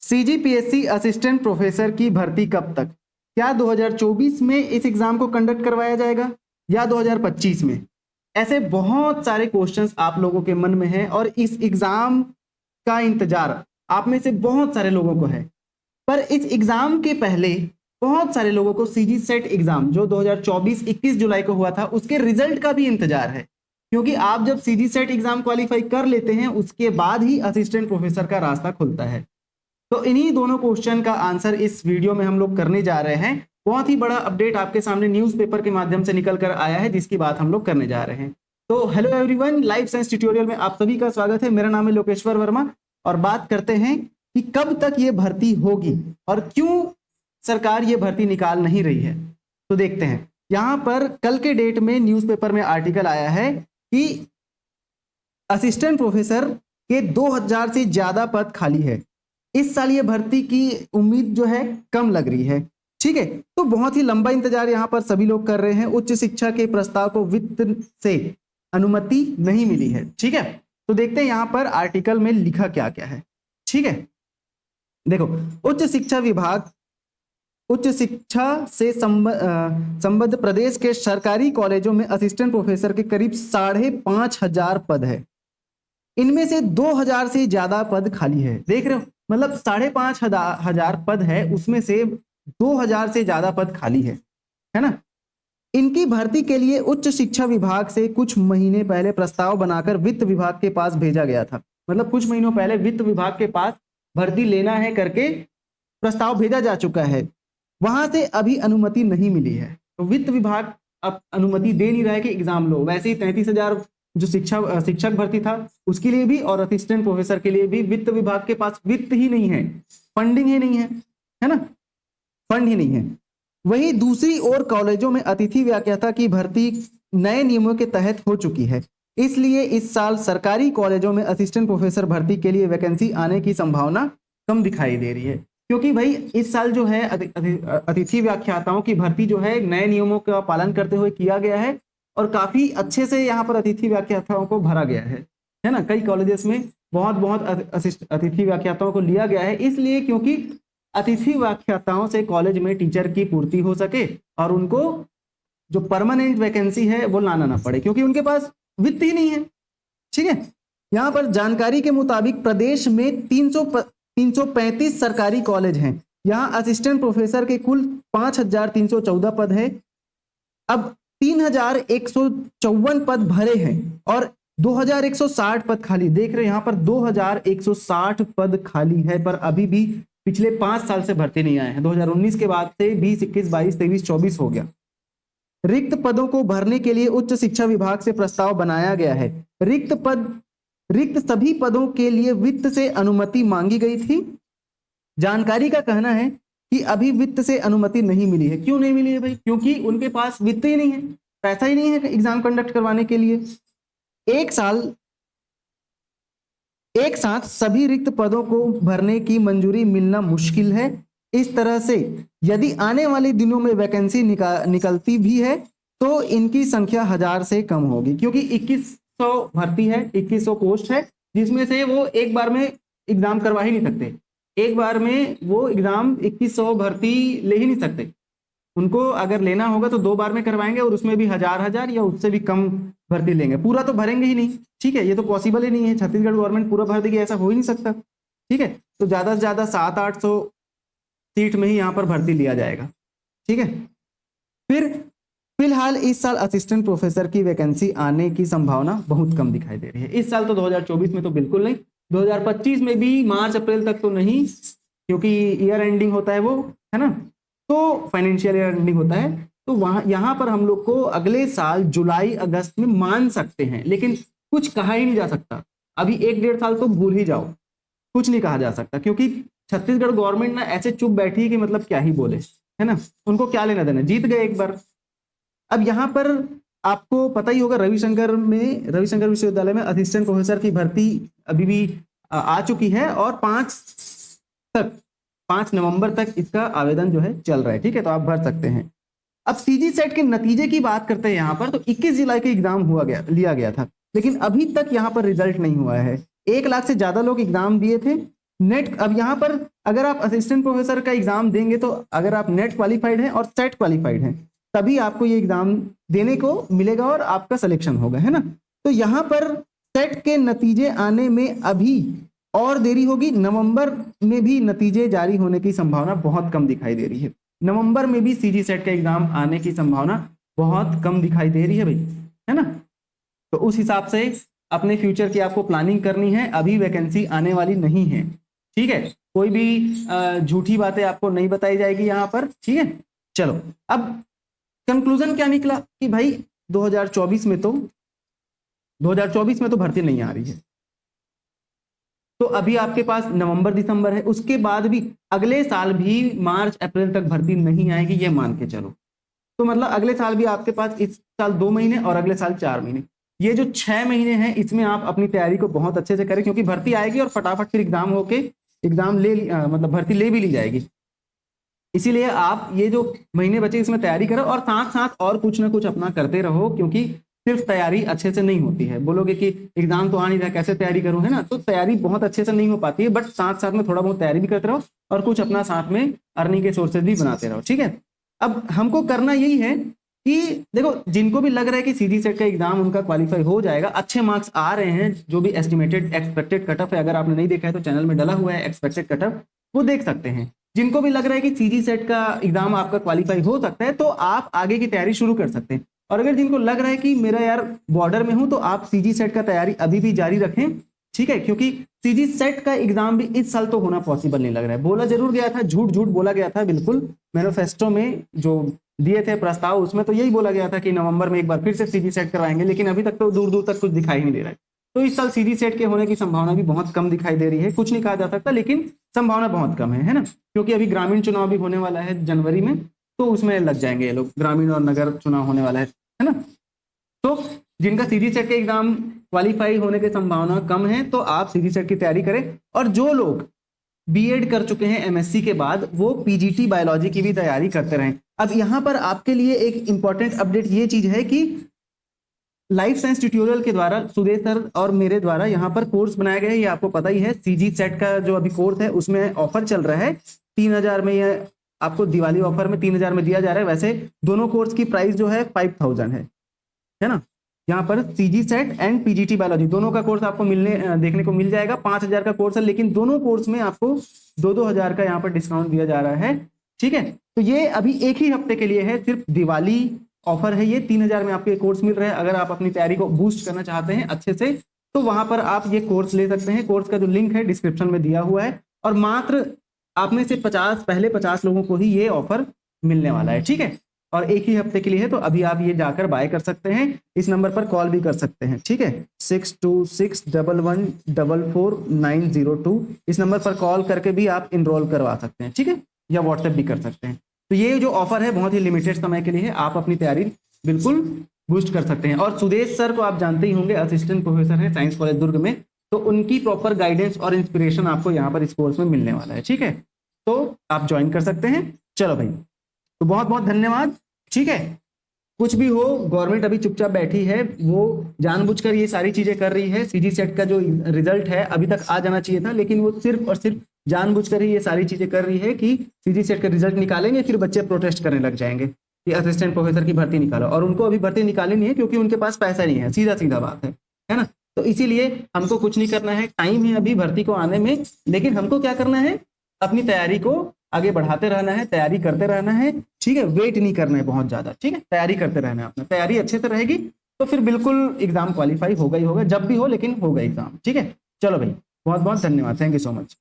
CGPSC assistant professor की भर्ती कब तक? क्या 2024 में इस एग्जाम को कंडक्ट करवाया जाएगा या 2025 में? ऐसे बहुत सारे क्वेश्चंस आप लोगों के मन में हैं और इस एग्जाम का इंतजार आप में से बहुत सारे लोगों को है। पर इस एग्जाम के पहले बहुत सारे लोगों को सीजी सेट एग्जाम जो 2024 21 जुलाई को हुआ था उसके रिजल्ट का भी इंतजार है, क्योंकि आप जब सीजी सेट एग्जाम क्वालिफाई कर लेते हैं उसके बाद ही असिस्टेंट प्रोफेसर का रास्ता खुलता है। तो इन्हीं दोनों क्वेश्चन का आंसर इस वीडियो में हम लोग करने जा रहे हैं। बहुत ही बड़ा अपडेट आपके सामने न्यूज़पेपर के माध्यम से निकल कर आया है जिसकी बात हम लोग करने जा रहे हैं। तो hello everyone, live science tutorial में आप सभी का स्वागत है। मेरा नाम है लोकेश्वर वर्मा और बात करते हैं कि कब तक ये भर्ती होगी और क्यों सरकार ये भर्ती निकाल नहीं रही है। तो देखते हैं, यहाँ पर कल के डेट में न्यूज़पेपर में आर्टिकल आया है कि असिस्टेंट प्रोफेसर के 2000 से ज्यादा पद खाली है। इस साल ये भर्ती की उम्मीद जो है कम लग रही है। ठीक है, तो बहुत ही लंबा इंतजार यहाँ पर सभी लोग कर रहे हैं। उच्च शिक्षा के प्रस्ताव को वित्त से अनुमति नहीं मिली है। ठीक है, तो देखते हैं यहाँ पर आर्टिकल में लिखा क्या क्या है। ठीक है, देखो, उच्च शिक्षा विभाग उच्च शिक्षा से संबद्ध प्रदेश के सरकारी कॉलेजों में असिस्टेंट प्रोफेसर के करीब 5,500 पद है। इनमें से 2000 से ज्यादा पद खाली है। देख रहे हो, मतलब 5,500 पद है, उसमें से 2000 से ज्यादा पद खाली है ना। इनकी भर्ती के लिए उच्च शिक्षा विभाग से कुछ महीने पहले प्रस्ताव बनाकर वित्त विभाग के पास भेजा गया था। मतलब कुछ महीनों पहले वित्त विभाग के पास भर्ती लेना है करके प्रस्ताव भेजा जा चुका है। वहां से अभी अनुमति नहीं मिली है। तो वित्त विभाग अब अनुमति दे नहीं रहा है कि एग्जाम लो। वैसे ही 33,000 जो शिक्षक भर्ती था उसके लिए भी और असिस्टेंट प्रोफेसर के लिए भी वित्त विभाग के पास वित्त ही नहीं है, फंडिंग ही नहीं है ना, फंड ही नहीं है। वहीं दूसरी ओर कॉलेजों में अतिथि व्याख्याता की भर्ती नए नियमों के तहत हो चुकी है। इसलिए इस साल सरकारी कॉलेजों में असिस्टेंट प्रोफेसर भर्ती के लिए वैकेंसी आने की संभावना कम दिखाई दे रही है, क्योंकि भाई इस साल जो है अतिथि व्याख्याताओं की भर्ती जो है नए नियमों का पालन करते हुए किया गया है और काफी अच्छे से यहाँ पर अतिथि व्याख्याताओं को भरा गया है ना। कई कॉलेजेस में बहुत अतिथि व्याख्याताओं को लिया गया है, इसलिए क्योंकि अतिथि व्याख्याताओं से कॉलेज में टीचर की पूर्ति हो सके और उनको जो परमानेंट वैकेंसी है वो लाना ना पड़े, क्योंकि उनके पास वित्त ही नहीं है। ठीक है, यहाँ पर जानकारी के मुताबिक प्रदेश में 335 सरकारी कॉलेज हैं। यहाँ असिस्टेंट प्रोफेसर के कुल 5,314 पद है। अब 3,154 पद भरे हैं और 2,160 पद खाली। देख रहे हैं यहाँ पर 2,160 पद खाली है, पर अभी भी पिछले 5 साल से भर्ती नहीं आए हैं। 2019 के बाद से 20, 21, 22, 23, 24 हो गया। रिक्त पदों को भरने के लिए उच्च शिक्षा विभाग से प्रस्ताव बनाया गया है। रिक्त सभी पदों के लिए वित्त से अनुमति मांगी गई थी। जानकारी का कहना है कि अभी वित्त से अनुमति नहीं मिली है। क्यों नहीं मिली है भाई? क्योंकि उनके पास वित्त ही नहीं है, पैसा ही नहीं है एग्जाम कंडक्ट करवाने के लिए। एक साथ सभी रिक्त पदों को भरने की मंजूरी मिलना मुश्किल है। इस तरह से यदि आने वाले दिनों में वैकेंसी निकलती भी है तो इनकी संख्या 1000 से कम होगी, क्योंकि 2100 भर्ती है, 2100 पोस्ट है, जिसमें से वो एक बार में एग्जाम करवा ही नहीं सकते। एक बार में वो एग्जाम 2100 भर्ती ले ही नहीं सकते। उनको अगर लेना होगा तो 2 बार में करवाएंगे और उसमें भी 1000 या उससे भी कम भर्ती लेंगे। पूरा तो भरेंगे ही नहीं। ठीक है, ये तो पॉसिबल ही नहीं है। छत्तीसगढ़ गवर्नमेंट पूरा भर देगी, ऐसा हो ही नहीं सकता। ठीक है, तो ज्यादा से ज्यादा 700-800 सीट में ही यहाँ पर भर्ती लिया जाएगा। ठीक है, फिर फिलहाल इस साल असिस्टेंट प्रोफेसर की वैकेंसी आने की संभावना बहुत कम दिखाई दे रही है। इस साल तो 2024 में तो बिल्कुल नहीं, 2025 में भी मार्च अप्रैल तक तो नहीं, क्योंकि ईयर एंडिंग होता है वो, है ना, तो फाइनेंशियल ईयर एंडिंग होता है। तो वहां यहाँ पर हम लोग को अगले साल जुलाई अगस्त में मान सकते हैं, लेकिन कुछ कहा ही नहीं जा सकता। अभी 1-1.5 साल तो भूल ही जाओ, कुछ नहीं कहा जा सकता, क्योंकि छत्तीसगढ़ गवर्नमेंट ना ऐसे चुप बैठी है कि मतलब क्या ही बोले, है ना। उनको क्या लेना देना, जीत गए एक बार। अब यहाँ पर आपको पता ही होगा रविशंकर विश्वविद्यालय में असिस्टेंट प्रोफेसर की भर्ती अभी भी आ चुकी है और 5 नवंबर तक इसका आवेदन जो है चल रहा है। ठीक है, तो आप भर सकते हैं। अब सीजी सेट के नतीजे की बात करते हैं यहाँ पर, तो 21 जुलाई के एग्जाम लिया गया था, लेकिन अभी तक यहाँ पर रिजल्ट नहीं हुआ है। 1 लाख से ज्यादा लोग एग्जाम दिए थे नेट, अब यहाँ पर अगर आप असिस्टेंट प्रोफेसर का एग्जाम देंगे तो अगर आप नेट क्वालिफाइड हैं और सेट क्वालिफाइड हैं तभी आपको ये एग्जाम देने को मिलेगा और आपका सिलेक्शन होगा, है ना। तो यहाँ पर सेट के नतीजे आने में अभी और देरी होगी, नवंबर में भी नतीजे जारी होने की संभावना बहुत कम दिखाई दे रही है। नवंबर में भी सीजी सेट का एग्जाम आने की संभावना बहुत कम दिखाई दे रही है भाई, है ना। तो उस हिसाब से अपने फ्यूचर की आपको प्लानिंग करनी है, अभी वैकेंसी आने वाली नहीं है, ठीक है। कोई भी झूठी बातें आपको नहीं बताई जाएगी यहाँ पर, ठीक है। चलो अब कंक्लूजन क्या निकला कि भाई 2024 में तो भर्ती नहीं आ रही है। तो अभी आपके पास नवंबर दिसंबर है, उसके बाद भी अगले साल भी मार्च अप्रैल तक भर्ती नहीं आएगी, ये मान के चलो। तो मतलब अगले साल भी आपके पास इस साल 2 महीने और अगले साल 4 महीने, ये जो 6 महीने हैं इसमें आप अपनी तैयारी को बहुत अच्छे से करें, क्योंकि भर्ती आएगी और फटाफट फिर एग्जाम होके मतलब भर्ती ले भी ली जाएगी। इसीलिए आप ये जो महीने बचे इसमें तैयारी करो और साथ साथ और कुछ ना कुछ अपना करते रहो, क्योंकि सिर्फ तैयारी अच्छे से नहीं होती है। बोलोगे कि एग्जाम तो आ नहीं रहा, कैसे तैयारी करूं, है ना। तो तैयारी बहुत अच्छे से नहीं हो पाती है, बट साथ साथ में थोड़ा बहुत तैयारी भी करते रहो और कुछ अपना साथ में अर्निंग के सोर्सेज भी बनाते रहो, ठीक है। अब हमको करना यही है कि देखो, जिनको भी लग रहा है कि सीजी सेट का एग्जाम उनका क्वालिफाई हो जाएगा, अच्छे मार्क्स आ रहे हैं, जो भी एस्टिमेटेड एक्सपेक्टेड कटअप है, अगर आपने नहीं देखा है तो चैनल में डला हुआ है एक्सपेक्टेड कटअप, वो देख सकते हैं। जिनको भी लग रहा है कि सीजी सेट का एग्जाम आपका क्वालिफाई हो सकता है तो आप आगे की तैयारी शुरू कर सकते हैं। और अगर जिनको लग रहा है कि मेरा यार बॉर्डर में हूं, तो आप सीजी सेट का तैयारी अभी भी जारी रखें, ठीक है। क्योंकि सीजी सेट का एग्जाम भी इस साल तो होना पॉसिबल नहीं लग रहा है। बोला जरूर गया था, झूठ बोला गया था, बिल्कुल मैनिफेस्टो में जो दिए थे प्रस्ताव, उसमें तो यही बोला गया था कि नवंबर में एक बार फिर से सीजी सेट करवाएंगे, लेकिन अभी तक तो दूर दूर तक कुछ दिखाई नहीं दे रहा है। तो इस साल सीजी सेट के होने की संभावना भी बहुत कम दिखाई दे रही है। कुछ नहीं कहा जा सकता, लेकिन संभावना बहुत कम है ना। क्योंकि अभी ग्रामीण चुनाव भी होने वाला है जनवरी में, तो उसमें लग जाएंगे ये लोग, ग्रामीण और नगर चुनाव होने वाला है ना। तो जिनका सीजी सेट के एग्जाम क्वालिफाई होने की संभावना कम है, तो आप सीजी सेट की तैयारी करें। और जो लोग बीएड कर चुके हैं एमएससी के बाद, वो पीजीटी बायोलॉजी की भी तैयारी करते रहें। अब यहाँ पर आपके लिए एक इंपॉर्टेंट अपडेट ये चीज है कि लाइफ साइंस ट्यूटोरियल के द्वारा सुदेश सर और मेरे द्वारा यहाँ पर कोर्स बनाया गया है, ये आपको पता ही है। सीजी सेट का जो अभी कोर्स है उसमें ऑफर चल रहा है 3000 में, ये आपको दिवाली ऑफर में 3000 में दिया जा रहा है। वैसे दोनों कोर्स की प्राइस जो है 5000 है ना। यहाँ पर CG set and PGT biology दोनों का कोर्स आपको देखने को मिल जाएगा। 5000 का कोर्स है, लेकिन दोनों कोर्स में आपको 2-2000 का यहाँ पर डिस्काउंट दिया जा रहा है, ठीक है। तो ये अभी एक ही हफ्ते के लिए है, सिर्फ दिवाली ऑफर है ये। 3000 में आपको ये कोर्स मिल रहा है। अगर आप अपनी तैयारी को बूस्ट करना चाहते हैं अच्छे से, तो वहां पर आप ये कोर्स ले सकते हैं। कोर्स का जो लिंक है डिस्क्रिप्शन में दिया हुआ है, और मात्र आप में से पहले 50 लोगों को ही ये ऑफर मिलने वाला है, ठीक है। और एक ही हफ्ते के लिए है, तो अभी आप ये जाकर बाय कर सकते हैं। इस नंबर पर कॉल भी कर सकते हैं, ठीक है, 6261144902। इस नंबर पर कॉल करके भी आप इनरोल करवा सकते हैं, ठीक है, या व्हाट्सएप भी कर सकते हैं। तो ये जो ऑफर है बहुत ही लिमिटेड समय के लिए है, आप अपनी तैयारी बिल्कुल बूस्ट कर सकते हैं। और सुदेश सर को आप जानते ही होंगे, असिस्टेंट प्रोफेसर हैं साइंस कॉलेज दुर्ग में, तो उनकी प्रॉपर गाइडेंस और इंस्पिरेशन आपको यहाँ पर इस कोर्स में मिलने वाला है, ठीक है। तो आप ज्वाइन कर सकते हैं। चलो भाई, तो बहुत बहुत धन्यवाद, ठीक है। कुछ भी हो, गवर्नमेंट अभी चुपचाप बैठी है, वो जानबूझकर ये सारी चीजें कर रही है। सीजी सेट का जो रिजल्ट है अभी तक आ जाना चाहिए था, लेकिन वो सिर्फ और सिर्फ जानबूझकर ही ये सारी चीजें कर रही है कि सीजी सेट का रिजल्ट निकालेंगे, फिर बच्चे प्रोटेस्ट करने लग जाएंगे कि असिस्टेंट प्रोफेसर की भर्ती निकालो। और उनको अभी भर्ती निकालनी नहीं है, क्योंकि उनके पास पैसा नहीं है, सीधा सीधा बात है ना। तो इसीलिए हमको कुछ नहीं करना है, टाइम है अभी भर्ती को आने में, लेकिन हमको क्या करना है, अपनी तैयारी को आगे बढ़ाते रहना है, तैयारी करते रहना है, ठीक है। वेट नहीं करना है बहुत ज्यादा, ठीक है, तैयारी करते रहना है। अपना तैयारी अच्छे से रहेगी तो फिर बिल्कुल एग्जाम क्वालिफाई होगा ही होगा, जब भी हो, लेकिन होगा एग्जाम, ठीक है। चलो भाई, बहुत बहुत धन्यवाद, थैंक यू सो मच।